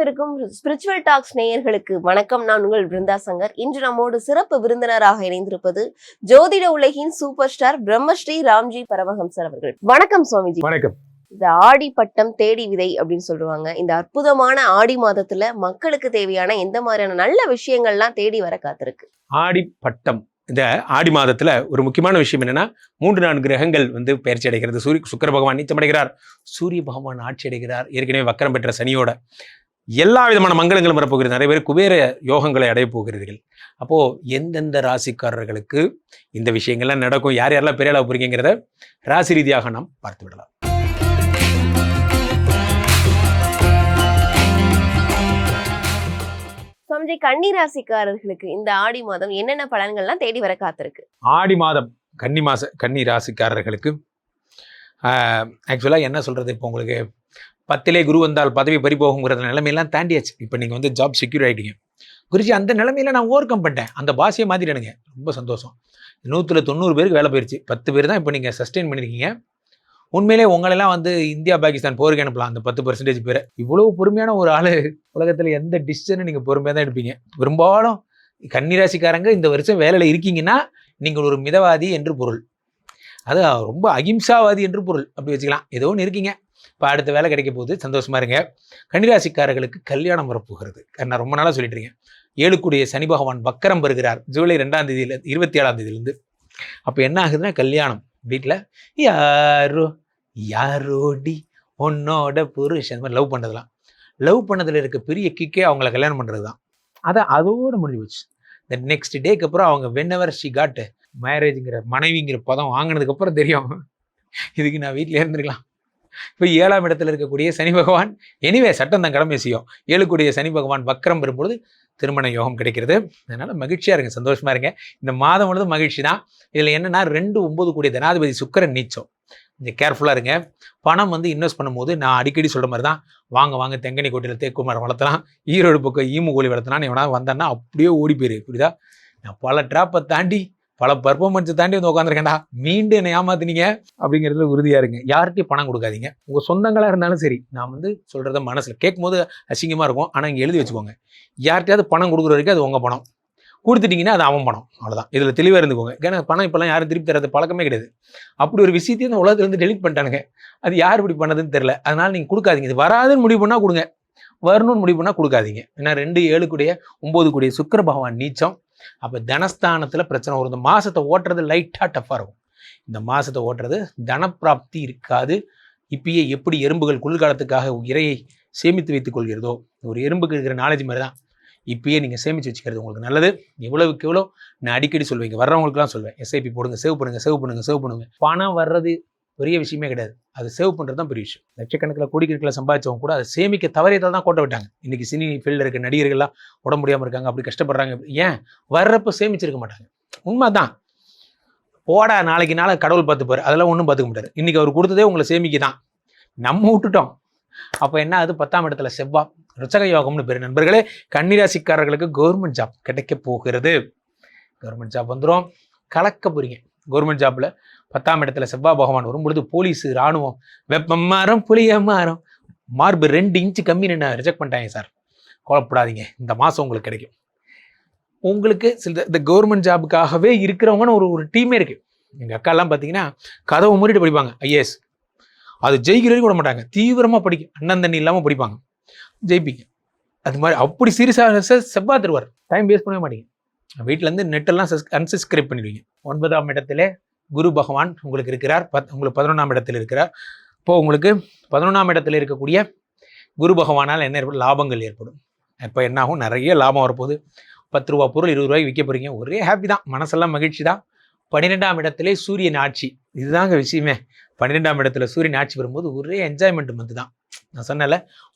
இருக்கும் spiritual tax நேயர்களுக்கு வணக்கம். நான் உங்கள் பிருந்தா சங்கர். இன்று நம்மோடு சிறப்பு விருந்தினராக இணைந்திருப்பது ஜோதிட உலகின் சூப்பர் ஸ்டார் பிரம்மஸ்ரீ ராம்ஜி பரமஹம்சர் அவர்கள். வணக்கம் சுவாமிஜி. வணக்கம். இந்த ஆடி பட்டம் தேடி விதை அப்படின்னு சொல்லுவாங்க. இந்த அற்புதமான ஆடி மாதத்துல மக்களுக்கு தேவையான எந்த மாதிரியான நல்ல விஷயங்கள்லாம் தேடி வர காத்திருக்கு? ஆடி பட்டம் இந்த ஆடி மாதத்துல ஒரு முக்கியமான விஷயம் என்னன்னா, 3-4 கிரகங்கள் பெயர்ச்சி அடைகிறது. சுக்கிர பகவான் நீச்சமடைகிறார், சூரிய பகவான் ஆட்சி அடைகிறார், ஏற்கனவே வக்கரம் பெற்ற சனியோட எல்லா விதமான மங்களங்களும் வரப்போகிறது. நிறைய பேர் குபேர யோகங்களை அடைய போகிறீர்கள். அப்போ எந்தெந்த ராசிக்காரர்களுக்கு இந்த விஷயங்கள்லாம் நடக்கும், யார் யாரெல்லாம் பெரிய அளவு போறீங்கிறத ராசி ரீதியாக நாம் பார்த்து விடலாம். கன்னி ராசிக்காரர்களுக்கு இந்த ஆடி மாதம் என்னென்ன பலன்கள்லாம் தேடி வர காத்திருக்கு? ஆடி மாதம் கன்னி ராசிக்காரர்களுக்கு ஆக்சுவலாக என்ன சொல்றது, இப்போ உங்களுக்கு 10லே குரு வந்தால் பதவி பறிபோகுங்கிற நிலைமையெல்லாம் தாண்டியாச்சு. இப்போ நீங்கள் ஜாப் செக்யூர் ஆகிட்டீங்க. குருஜி அந்த நிலைமையில நான் ஓவர் கம் பண்ணிட்டேன், அந்த பாஷையை மாற்றிடுங்க, ரொம்ப சந்தோஷம். 190 பேருக்கு வேலை போயிடுச்சு, 10 பேர் தான் இப்போ நீங்கள் சஸ்டெயின் பண்ணியிருக்கீங்க. உண்மையிலே உங்களெல்லாம் இந்தியா பாகிஸ்தான் போருக்கு அனுப்பலாம், அந்த 10% பேர். இவ்வளவு பொறுமையான ஒரு ஆளு உலகத்தில் எந்த டிசிஷனும் நீங்கள் பொறுமையாக தான் எடுப்பீங்க. பெரும்பாலும் கன்னிராசிக்காரங்க இந்த வருஷம் வேலையில் இருக்கீங்கன்னா நீங்கள் ஒரு மிதவாதி என்று பொருள், அது ரொம்ப அகிம்சாவாதி என்று பொருள், அப்படி வச்சுக்கலாம். ஏதோ ஒன்று இருக்கீங்க, இப்போ அடுத்த வேலை கிடைக்க போகுது, சந்தோஷமா இருங்க. கன்னிராசிக்காரர்களுக்கு கல்யாணம் வரப்போகிறது. நான் ரொம்ப நாளாக சொல்லிட்டு இருக்கேன். 7 சனி பகவான் வக்கரம் பெறுகிறார் ஜூலை 2ஆம் தேதியில 27ஆம் தேதியிலிருந்து. அப்போ என்ன ஆகுதுன்னா, கல்யாணம் வீட்டில் யாரோடி உன்னோட புருஷன் மாதிரி லவ் பண்ணதில் இருக்க பெரிய கிக்கே அவங்கள கல்யாணம் பண்ணுறது தான். அதோடு முடிஞ்சு போச்சு. இந்த நெக்ஸ்ட் டேக்கு அப்புறம் அவங்க வென்னவர் ஷி காட் மேரேஜுங்கிற மனைவிங்கிற பதம் வாங்கினதுக்கு அப்புறம் தெரியும், இதுக்கு நான் வீட்டிலே இருந்திருக்கலாம். இப்போ 7ஆம் இடத்துல இருக்கக்கூடிய சனி பகவான் எனிவே சட்டம் தான் கடமை செய்யும். 7 சனி பகவான் வக்கரம் பெறும்பொழுது திருமண யோகம் கிடைக்கிறது. அதனால மகிழ்ச்சியா இருங்க, சந்தோஷமா இருங்க. இந்த மாதம் முழுவதும் மகிழ்ச்சி தான். இதுல என்னன்னா 2-9 தனாதிபதி சுக்கிரன் நீச்சம், கொஞ்சம் கேர்ஃபுல்லா இருங்க. பணம் இன்வெஸ்ட் பண்ணும்போது நான் அடிக்கடி சொல்ற மாதிரி தான், வாங்க தெங்கனி கோட்டையில தேக்கு மரம் வளர்த்தலாம், ஈரோடு பக்கம் ஈமு கோழி வளர்த்தலாம். எவனா வந்தான்னா அப்படியே ஓடி போயிரு. புரியுதா? நான் பல டிராப்பை தாண்டி பல பர்ஃபார்மன்ஸை தாண்டி உட்காந்துருக்கேன்டா, மீண்டும் என்னை ஏமாத்தினீங்க அப்படிங்கிறதுல உறுதியா இருங்க. யார்கிட்டையும் பணம் கொடுக்காதீங்க. உங்க சொந்தங்களா இருந்தாலும் சரி, நான் சொல்றத மனசுல கேட்கும் போது அசிங்கமா இருக்கும், ஆனா இங்க எழுதி வச்சுக்கோங்க. யார்கிட்டயாவது பணம் கொடுக்குற வரைக்கும் அது உங்க பணம், கொடுத்துட்டீங்கன்னா அது அவன் பணம், அவ்வளவுதான். இதுல தெளிவா இருந்துக்கோங்க. ஏன்னா பணம் இப்பெல்லாம் யாரும் திருப்பி தரது பழக்கமே கிடையாது. அப்படி ஒரு விஷயத்தையும் இந்த உலகத்துல டெலிட் பண்ணிட்டானுங்க. அது யார் இப்படி பண்ணதுன்னு தெரியல. அதனால நீங்க கொடுக்காதீங்க. இது வராதுன்னு முடிவு பண்ணா கொடுங்க, வரணும்னு முடிவு பண்ணா கொடுக்காதீங்க. ஏன்னா 2-7 சுக்கிர பகவான் நீச்சம். அப்ப தனஸ்தானத்துல பிரச்சனை வரும். இந்த மாசத்தை ஓட்டுறது லைட்டா டஃபா இருக்கும். இந்த மாசத்தை ஓட்டுறது தனப்பிராப்தி இருக்காது. இப்பயே எப்படி எறும்புகள் குளிர்காலத்துக்காக இரையை சேமித்து வைத்துக் கொள்கிறதோ, ஒரு எறும்புக்கு இருக்கிற நாலேஜ் மாதிரி தான் இப்பயே நீங்க சேமிச்சு வச்சுக்கிறது உங்களுக்கு நல்லது. எவ்வளவுக்கு எவ்வளோ நான் அடிக்கடி சொல்வேன், வர்றவங்களுக்குலாம் சொல்வேன், SIP போடுங்க, சேவ் பண்ணுங்க. பணம் வர்றது பெரிய விஷயமே கிடையாது, அது சேவ் பண்றது தான் பெரிய விஷயம். லட்சக்கணக்கில் கோடிக்கணக்கில் சம்பாதிச்சவங்க கூட அதை சேமிக்க தவறியதால் தான் கோட்டை விட்டாங்க. இன்னைக்கு சினி ஃபீல்டில் இருக்க நடிகர்கள்லாம் உடம்பு முடியாமல் இருக்காங்க, அப்படி கஷ்டப்படுறாங்க. ஏன்? வர்றப்ப சேமிச்சிருக்க மாட்டாங்க. உண்மைதான். போடா நாளைக்கு நாளை கடவுள் பார்த்துப்பாரு, அதெல்லாம் ஒன்றும் பார்த்துக்க மாட்டாரு. இன்னைக்கு அவர் கொடுத்ததே உங்களை சேமிக்க தான், நம்ம விட்டுட்டோம். அப்போ என்ன ஆகுது? 10ஆம் இடத்துல செவ்வாய், ருச்சக யோகம்னு பேர். நண்பர்களே, கன்னிராசிக்காரர்களுக்கு கவர்மெண்ட் ஜாப் கிடைக்க போகிறது. கவர்மெண்ட் ஜாப் வந்துடும், கலக்க போறீங்க. கவர்மெண்ட் ஜாப்ல 10ஆம் இடத்துல செவ்வாய் பகவான் வரும்பொழுது போலீஸ், ராணுவம், வெப்பம் மாறும் புளிய மாறும், மார்பு 2 இன்ச்சு கம்மி நான் ரிஜெக்ட் பண்ணிட்டாங்க சார், கோலப்படாதீங்க, இந்த மாதம் உங்களுக்கு கிடைக்கும். உங்களுக்கு இந்த கவர்மெண்ட் ஜாபுக்காகவே இருக்கிறவங்கன்னு ஒரு டீமே இருக்கு. எங்கள் அக்காலாம் பார்த்தீங்கன்னா கதவை மூடிட்டு படிப்பாங்க IAS. அது ஜெயிக்கிறதுக்கு விட மாட்டாங்க, தீவிரமாக படிக்கும், அண்ணன் தண்ணி இல்லாமல் படிப்பாங்க, ஜெயிப்பீங்க. அது மாதிரி அப்படி சீரியஸாக செவ்வாய் தருவார். டைம் வேஸ்ட் பண்ணவே மாட்டீங்க. வீட்டிலேருந்து நெட்டெல்லாம் அன்சப்ஸ்கிரைப் பண்ணிடுவீங்க. 9ஆம் இடத்துல குரு பகவான் உங்களுக்கு இருக்கிறார், உங்களுக்கு 11ஆம் இடத்துல இருக்கிறார். இப்போ உங்களுக்கு 11ஆம் இடத்துல இருக்கக்கூடிய குரு பகவானால் என்ன ஏற்படும்? லாபங்கள் ஏற்படும். இப்போ என்ன ஆகும்? நிறைய லாபம் வரப்போகுது. 10 ரூபா பொருள் 20 ரூபாய்க்கு விற்க போறீங்க, ஒரே ஹாப்பி தான், மனசெல்லாம் மகிழ்ச்சி தான். 12ஆம் இடத்துல சூரியன் ஆட்சி, இதுதாங்க விஷயமே. 12ஆம் இடத்துல சூரியன் ஆட்சி வரும்போது ஒரே என்ஜாய்மெண்ட் தான். நான் சொன்னல,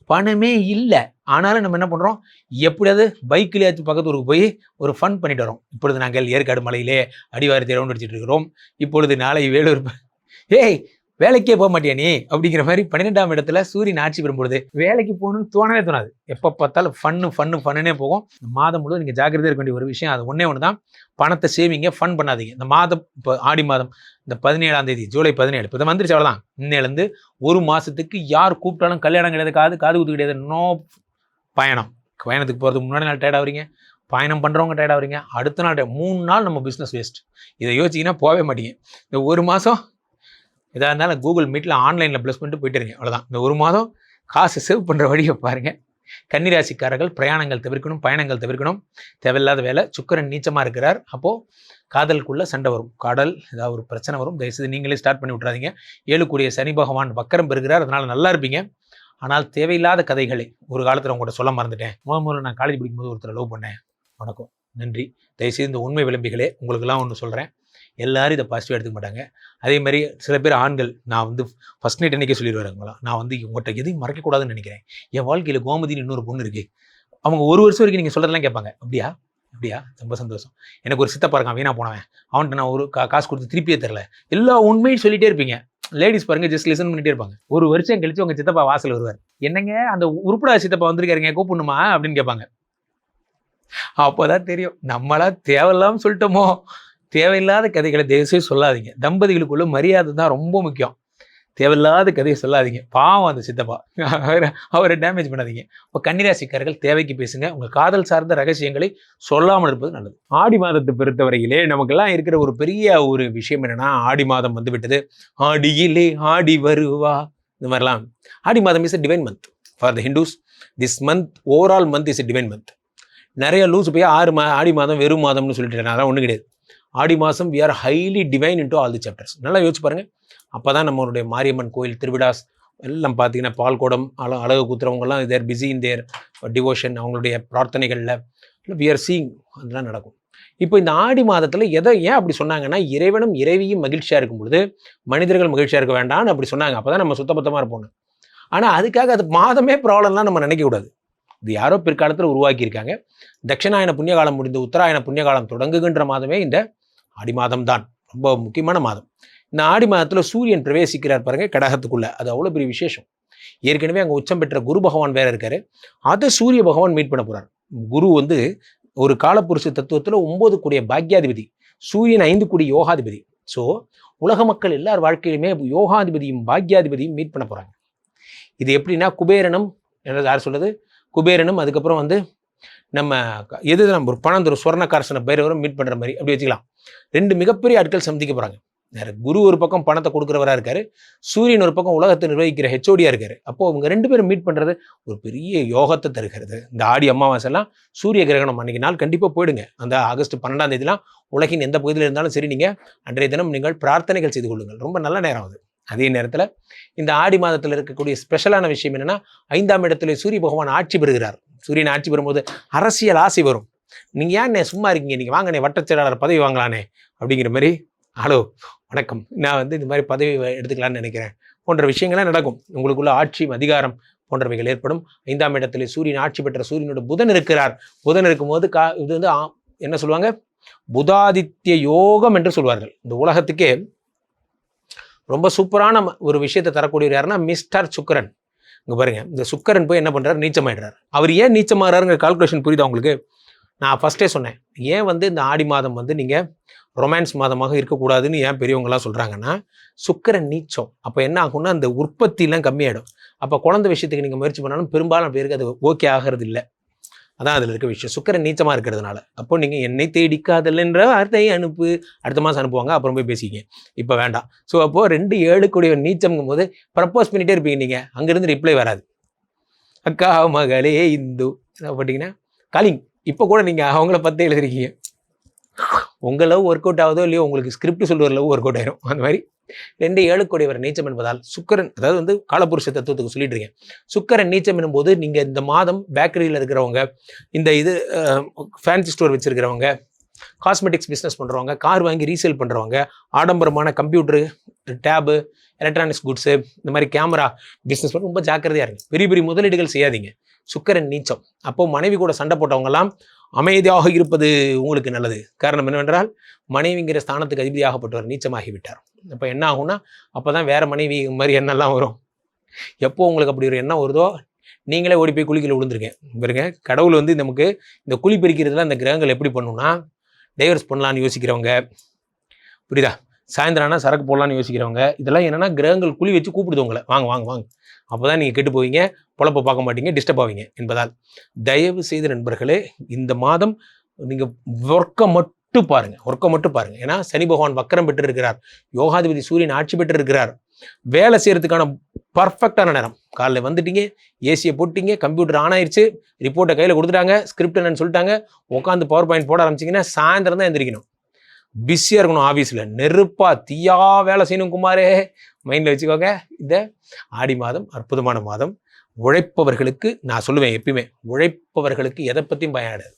பணமே இல்லை, ஆனாலும் நம்ம என்ன பண்ணுறோம், எப்படியாவது பைக்கிலேயாச்சும் பக்கத்து ஊருக்கு போய் ஒரு ஃபன் பண்ணிட்டு வரோம். இப்பொழுது நாங்கள் ஏற்காடு மலையிலே அடிவாரத்தை ரவுண்ட் அடிச்சுட்டு இருக்கிறோம். இப்பொழுது நாளை வேலூர், ஏய் வேலைக்கே போக மாட்டியா நீ அப்படிங்கிற மாதிரி 12ஆம் இடத்துல சூரியன் ஆட்சி பெறும்பொழுது வேலைக்கு போகணும்னு தோணவே தோணாது. எப்போ பார்த்தாலும் ஃபன்னுனே போகும். இந்த மாதம் முழுவதும் நீங்கள் ஜாக்கிரதையாக இருக்க வேண்டிய ஒரு விஷயம் அது ஒன்று தான், பணத்தை சேவிங்க, ஃபன் பண்ணாதீங்க. இந்த மாதம் இப்போ ஆடி மாதம் இந்த 17ஆம் தேதி ஜூலை 17 இப்போ வந்துருச்சு, அவ்வளோதான். இன்னிலேருந்து ஒரு மாதத்துக்கு யார் கூப்பிட்டாலும் கல்யாணம் கிடையாது, காது குத்து கிடையாது, நோ பயணத்துக்கு போகிறதுக்கு முன்னாடி நாள் டயர்ட் ஆகுறீங்க, பயணம் பண்ணுறவங்க டயர்ட் ஆகுறீங்க, அடுத்த நாள் 3 நாள் நம்ம பிஸ்னஸ் வேஸ்ட். இதை யோசிச்சிங்கன்னா போகவே மாட்டீங்க. இந்த 1 மாதம் எதாக இருந்தாலும் கூகுள் மீட்டில் ஆன்லைனில் ப்ளஸ் பண்ணிட்டு போயிட்டுருங்க, அவ்வளோதான். இந்த 1 மாதம் காசு சேவ் பண்ணுற வழியை பாருங்கள். கன்னிராசிக்காரர்கள் பிரயாணங்கள் தவிர்க்கணும், பயணங்கள் தவிர்க்கணும், தேவையில்லாத வேலை. சுக்கிரன் நீச்சமாக இருக்கிறார், அப்போது காதலுக்குள்ளே சண்டை வரும், காதல் ஏதாவது ஒரு பிரச்சனை வரும். தயவுசெய்து நீங்களே ஸ்டார்ட் பண்ணி விட்றாதீங்க. 7 சனி பகவான் வக்கரம் பெறுகிறார், அதனால் நல்லா இருப்பீங்க. ஆனால் தேவையில்லாத கதைகளை ஒரு காலத்தில் உங்கள்கிட்ட சொல்ல மறந்துட்டேன். முதல்ல நான் காலேஜ் படிக்கும்போது ஒருத்தர் லவ் பண்ணேன். வணக்கம், நன்றி. தயவுசெய்து இந்த உண்மை விளம்பிகளே உங்களுக்கெல்லாம் ஒன்று சொல்கிறேன், எல்லாரும் இதை பாசிட்டிவாக எடுத்துக்க மாட்டாங்க. அதே மாதிரி சில பேர் ஆண்கள், நான் வந்து ஃபஸ்ட் நைட் அன்றைக்கே சொல்லிடுவாருங்களா, நான் வந்து உங்கள்கிட்ட எதையும் மறைக்கக்கூடாதுன்னு நினைக்கிறேன், என் வாழ்க்கையில் கோமதின்னு இன்னொரு பொண்ணு இருக்குது. அவங்க 1 வருஷம் வரைக்கும் நீங்கள் சொல்கிறதெல்லாம் கேட்பாங்க. அப்படியா அப்படியா, ரொம்ப சந்தோஷம். எனக்கு ஒரு சித்தப்பா இருக்கான், வீணா போனவன், அவன்கிட்ட நான் ஒரு காசு கொடுத்து திருப்பியே தரல, எல்லா உண்மையும் சொல்லிகிட்டே இருப்பீங்க. லேடிஸ் பாருங்க, ஜஸ்ட் லிசன் பண்ணிட்டே இருப்பாங்க. 1 வருஷம் கழிச்சு உங்கள் சித்தப்பா வாசல் வருவார். என்னங்க அந்த உருப்படா சித்தப்பா வந்திருக்காருங்க, கூப்பிடணுமா அப்படின்னு கேட்பாங்க. அப்போதான் தெரியும் நம்மளா தேவையில்லாமல் சொல்லிட்டோமோ. தேவையில்லாத கதைகளை தயவுசெய்து சொல்லாதீங்க. தம்பதிகளுக்குள்ள மரியாதை தான் ரொம்ப முக்கியம். தேவையில்லாத கதையை சொல்லாதீங்க, பாவம் அந்த சித்தப்பா, அவரை டேமேஜ் பண்ணாதீங்க. இப்போ கன்னிராசிக்காரர்கள் தேவைக்கு பேசுங்க, உங்கள் காதல் சார்ந்த ரகசியங்களை சொல்லாமல் இருப்பது நல்லது. ஆடி மாதத்தை பொறுத்தவரையிலே நமக்கெல்லாம் இருக்கிற ஒரு பெரிய ஒரு விஷயம் என்னன்னா, ஆடி மாதம் வந்து விட்டது, ஆடியிலே ஆடி வருவா, இந்த மாதிரிலாம். ஆடி மாதம் is a divine month for the Hindus. This month, overall month is a divine month. நிறைய லூஸ் போய் ஆடி மாதம் வெறும் மாதம்னு சொல்லிட்டு அதெல்லாம் ஒன்றும் கிடையாது. ஆடி மாதம் we are highly divine into all the chapters. நல்லா யோசிச்சு பாருங்கள். அப்போ தான் நம்மளுடைய மாரியம்மன் கோயில் திருவிழாஸ் எல்லாம் பார்த்தீங்கன்னா, பால் குடம் அழகு குத்துறவங்கலாம் தேர் பிஸி இன் தேர் டிவோஷன், அவங்களுடைய பிரார்த்தனைகளில் we are seeing அதெல்லாம் நடக்கும். இப்போ இந்த ஆடி மாதத்தில் ஏன் அப்படி சொன்னாங்கன்னா, இறைவனும் இறைவியும் மகிழ்ச்சியாக இருக்கும் பொழுது மனிதர்கள் மகிழ்ச்சியாக இருக்க வேண்டாம்னு அப்படி சொன்னாங்க. அப்போ தான் நம்ம சுத்தபத்தமாக இருப்போம். ஆனால் அதுக்காக அது மாதமே ப்ராப்ளம்லாம் நம்ம நினைக்கக்கூடாது. இது யாரோ பிற்காலத்தில் உருவாக்கியிருக்காங்க. தட்சிணாயன புண்ணியகாலம் முடிந்து உத்தராயண புண்ணியகாலம் தொடங்குகின்ற மாதமே இந்த ஆடி மாதம் தான். ரொம்ப முக்கியமான மாதம். இந்த ஆடி மாதத்தில் சூரியன் பிரவேசிக்கிறார் பாருங்க கடகத்துக்குள்ள, அது அவ்வளோ பெரிய விசேஷம். ஏற்கனவே அங்கே உச்சம் பெற்ற குரு பகவான் வேற இருக்காரு, அதை சூரிய பகவான் மீட் பண்ண போறார். குரு வந்து ஒரு காலப்புருஷ தத்துவத்தில் 9 கூடிய பாக்யாதிபதி, சூரியன் 5 கூடிய யோகாதிபதி. ஸோ உலக மக்கள் எல்லார் வாழ்க்கையிலுமே யோகாதிபதியும் பாக்யாதிபதியும் மீட் பண்ண போறாங்க. இது எப்படின்னா, குபேரனும் யார் சொல்றது, குபேரனும் அதுக்கப்புறம் வந்து நம்ம நம்ம ஒரு பணம் ஒரு சுவர்ணக்காரசன பேரவரும் மீட் பண்ணுற மாதிரி அப்படி வச்சுக்கலாம். 2 மிகப்பெரிய ஆட்கள் சந்திக்க போகிறாங்க. குரு ஒரு பக்கம் பணத்தை கொடுக்குறவராக இருக்காரு, சூரியன் ஒரு பக்கம் உலகத்தை நிர்வகிக்கிற ஹெச்ஓடியாக இருக்காரு. அப்போது அவங்க 2 பேரும் மீட் பண்ணுறது ஒரு பெரிய யோகத்தை தருகிறது. இந்த ஆடி அமாவாசைலாம் சூரிய கிரகணம் அன்றைக்கி நாள் கண்டிப்பாக போயிடுங்க. அந்த ஆகஸ்ட் 12ஆம் தேதிலாம் உலகின் எந்த பகுதியில் இருந்தாலும் சரி, நீங்கள் அன்றைய தினம் நீங்கள் பிரார்த்தனைகள் செய்து கொள்ளுங்கள். ரொம்ப நல்ல நேரம் அது. அதே நேரத்தில் இந்த ஆடி மாதத்தில் இருக்கக்கூடிய ஸ்பெஷலான விஷயம் என்னென்னா, 5ஆம் இடத்துல சூரிய பகவான் ஆட்சி பெறுகிறார். சூரியன் ஆட்சி பெறும்போது அரசியல் ஆசை வரும். நீங்கள் ஏன் சும்மா இருக்கீங்க, நீங்கள் வாங்கண்ணே வட்டச் செயலாளர் பதவி வாங்கலானே அப்படிங்கிற மாதிரி, ஹலோ வணக்கம், நான் வந்து இந்த மாதிரி பதவி எடுத்துக்கலான்னு நினைக்கிறேன் போன்ற விஷயங்கள்லாம் நடக்கும். உங்களுக்குள்ள ஆட்சியும் அதிகாரம் போன்றவைகள் ஏற்படும். 5ஆம் இடத்துல சூரியன் ஆட்சி பெற்ற சூரியனோட புதன் இருக்கிறார். புதன் இருக்கும்போது இது வந்து என்ன சொல்லுவாங்க, புதாதித்ய யோகம் என்று சொல்வார்கள். இந்த உலகத்துக்கே ரொம்ப சூப்பரான ஒரு விஷயத்தை தரக்கூடியவர் யாருன்னா மிஸ்டர் சுக்கரன். இங்கே பாருங்க, இந்த சுக்கரன் போய் என்ன பண்ணுறாரு, நீச்சமாயிடுறாரு. அவர் ஏன் நீச்சமாகறாருங்கிற கால்குலேஷன் புரியுதா உங்களுக்கு? நான் ஃபஸ்ட்டே சொன்னேன், ஏன் வந்து இந்த ஆடி மாதம் வந்து நீங்கள் ரொமான்ஸ் மாதமாக இருக்கக்கூடாதுன்னு ஏன் பெரியவங்களாம் சொல்கிறாங்கன்னா, சுக்கரன் நீச்சம். அப்போ என்ன ஆகும்னா, அந்த உற்பத்திலாம் கம்மியாயிடும். அப்போ குழந்தை விஷயத்துக்கு நீங்கள் முயற்சி பண்ணாலும் பெரும்பாலும் பேருக்கு அது ஓகே ஆகிறது இல்லை. அதான் அதில் இருக்க விஷயம். சுக்கரன் நீச்சமாக இருக்கிறதுனால அப்போ நீங்கள் என்னை தேடி காதல் என்ற வார்த்தை அனுப்பு, அடுத்த மாதம் அனுப்புவாங்க, அப்புறம் போய் பேசிக்கிங்க, இப்போ வேண்டாம். ஸோ அப்போது 2 7 கூடிய நீச்சம்ங்கும் போது ப்ரப்போஸ் பண்ணிகிட்டே இருப்பீங்க. நீங்கள் அங்கேருந்து ரிப்ளை வராது. அக்கா மகளே இந்து போட்டிங்கன்னா காலிங். இப்போ கூட நீங்கள் அவங்கள பற்றி எழுதிருக்கீங்க. உங்கள் லவ் ஒர்க் அவுட் ஆகுதோ இல்லையோ, உங்களுக்கு ஸ்கிரிப்ட் சொல்லுற லவ் ஒர்க் அவுட் ஆயிரும். அந்த மாதிரி 2 7 கூடியவர் நீச்சம் என்பதால் சுக்கரன், அதாவது வந்து காலபுருஷ தத்துவத்துக்கு சொல்லிட்டு இருக்கேன். சுக்கரன் நீச்சம் என்னும்போது நீங்கள் இந்த மாதம் பேக்கரியில் இருக்கிறவங்க, இந்த இது ஃபேன்சி ஸ்டோர் வச்சுருக்கிறவங்க, காஸ்மெட்டிக்ஸ் பிஸ்னஸ் பண்ணுறவங்க, கார் வாங்கி ரீசேல் பண்ணுறவங்க, ஆடம்பரமான கம்ப்யூட்டரு, டேபு, எலக்ட்ரானிக்ஸ் குட்ஸு, இந்த மாதிரி கேமரா பிஸ்னஸ் பண்ண ரொம்ப ஜாக்கிரதையாக இருங்க. பெரிய பெரிய முதலீடுகள் செய்யாதீங்க. சுக்கரன் நீச்சம். அப்போது மனைவி கூட சண்டை போட்டவங்கெல்லாம் அமைதியாக இருப்பது உங்களுக்கு நல்லது. காரணம் என்னவென்றால், மனைவிங்கிற ஸ்தானத்துக்கு அதிபதியாகப்பட்டவர் நீச்சமாகிவிட்டார். அப்போ என்ன ஆகும்னா, அப்போ தான் வேறு மனைவி மாதிரி எண்ணெல்லாம் வரும். எப்போ உங்களுக்கு அப்படி ஒரு எண்ணம் வருதோ, நீங்களே ஓடி போய் குழிக்குள்ள விழுந்துருக்கேன் பாருங்க. கடவுள் வந்து நமக்கு இந்த குழி பறிக்கிறதுலாம் இந்த கிரகங்கள் எப்படி பண்ணுன்னா, டைவர்ஸ் பண்ணலான்னு யோசிக்கிறவங்க, புரியுதா, சாயந்தரம்னா சரக்கு போடலான்னு யோசிக்கிறவங்க, இதெல்லாம் என்னென்னா கிரகங்கள் குழி வச்சு கூப்பிடுது உங்களை, வாங்க வாங்க வாங்க. அப்போ தான் நீங்கள் கெட்டு போவீங்க. பொழப்ப பார்க்க மாட்டீங்க, டிஸ்டர்ப் ஆவீங்க என்பதால் தயவு செய்து நண்பர்களே இந்த மாதம் நீங்கள் ஒர்க்கை மட்டும் பாருங்க. ஏன்னா சனி பகவான் வக்கரம் பெற்று இருக்கிறார், யோகாதிபதி சூரியன் ஆட்சி பெற்று இருக்கிறார். வேலை செய்யறதுக்கான பர்ஃபெக்டான நேரம். காலைல வந்துட்டீங்க, ஏசியை போட்டிங்க, கம்ப்யூட்டர் ஆன் ஆயிடுச்சு, ரிப்போர்ட்டை கையில் கொடுத்துட்டாங்க, ஸ்கிரிப்ட் என்னன்னு சொல்லிட்டாங்க, உட்காந்து பவர் பாயிண்ட் போட ஆரம்பிச்சிங்கன்னா சாயந்தரம் தான் எந்திரிக்கணும். பிஸியாக இருக்கணும், ஆஃபீஸில் நெருப்பா தீயா வேலை செய்யணும். குமாரே மைண்டில் வச்சுக்கோங்க. இந்த ஆடி மாதம் அற்புதமான மாதம். உழைப்பவர்களுக்கு நான் சொல்லுவேன், எப்பயுமே உழைப்பவர்களுக்கு எதை பற்றியும் பயம் கிடையாது.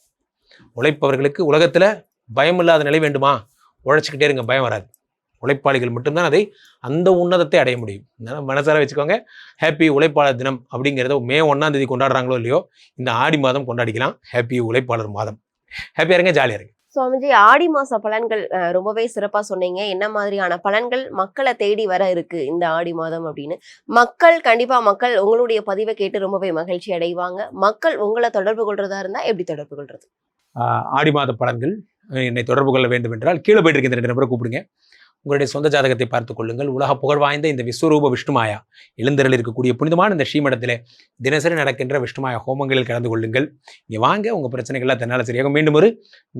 உழைப்பவர்களுக்கு உலகத்தில் பயம் இல்லாத நிலை வேண்டுமா? உழைச்சிக்கிட்டே இருங்க, பயம் வராது. உழைப்பாளிகள் மட்டும்தான் அந்த உன்னதத்தை அடைய முடியும். மனசார வச்சுக்கோங்க. ஹாப்பி உழைப்பாளர் தினம் அப்படிங்கிறத மே 1ஆம் தேதி கொண்டாடுறாங்களோ இல்லையோ, இந்த ஆடி மாதம் கொண்டாடிக்கலாம். ஹாப்பி உழைப்பாளர் மாதம். ஹாப்பியா இருங்க, ஜாலியா இருங்க. சுவாமிஜி, ஆடி மாச பலன்கள் ரொம்பவே சிறப்பா சொன்னீங்க. என்ன மாதிரியான பலன்கள் மக்களை தேடி வர இருக்கு இந்த ஆடி மாதம் அப்படின்னு. மக்கள் உங்களுடைய பதிவை கேட்டு ரொம்பவே மகிழ்ச்சி அடைவாங்க. மக்கள் உங்களை தொடர்பு கொள்றதா இருந்தா எப்படி தொடர்பு கொள்றது? ஆடி மாத பலன்கள் என்னை தொடர்பு கொள்ள வேண்டும் என்றால் கீழே போயிட்டு இருக்க இந்த 2 நபரை கூப்பிடுங்க. உங்களுடைய சொந்த ஜாதகத்தை பார்த்துக் கொள்ளுங்கள். உலக புகழ் வாய்ந்த இந்த விஸ்வரூப விஷ்ணுமாயா எழுந்தரில் இருக்கக்கூடிய புனிதமான இந்த ஸ்ரீமடத்திலே தினசரி நடக்கின்ற விஷ்ணுமாயா ஹோமங்களில் கலந்து கொள்ளுங்கள். இங்கே வாங்க, உங்கள் பிரச்சனைகள்லாம் தன்னால் சரியாக. மீண்டும் ஒரு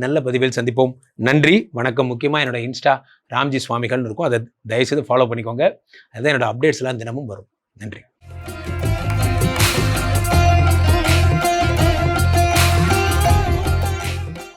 நல்ல பதிவில் சந்திப்போம். நன்றி, வணக்கம். முக்கியமாக என்னோட இன்ஸ்டா ராம்ஜி சுவாமிகள்னு இருக்கும், அதை தயவுசெய்து ஃபாலோ பண்ணிக்கோங்க. அதுதான் என்னோட அப்டேட்ஸ்லாம் தினமும் வரும். நன்றி.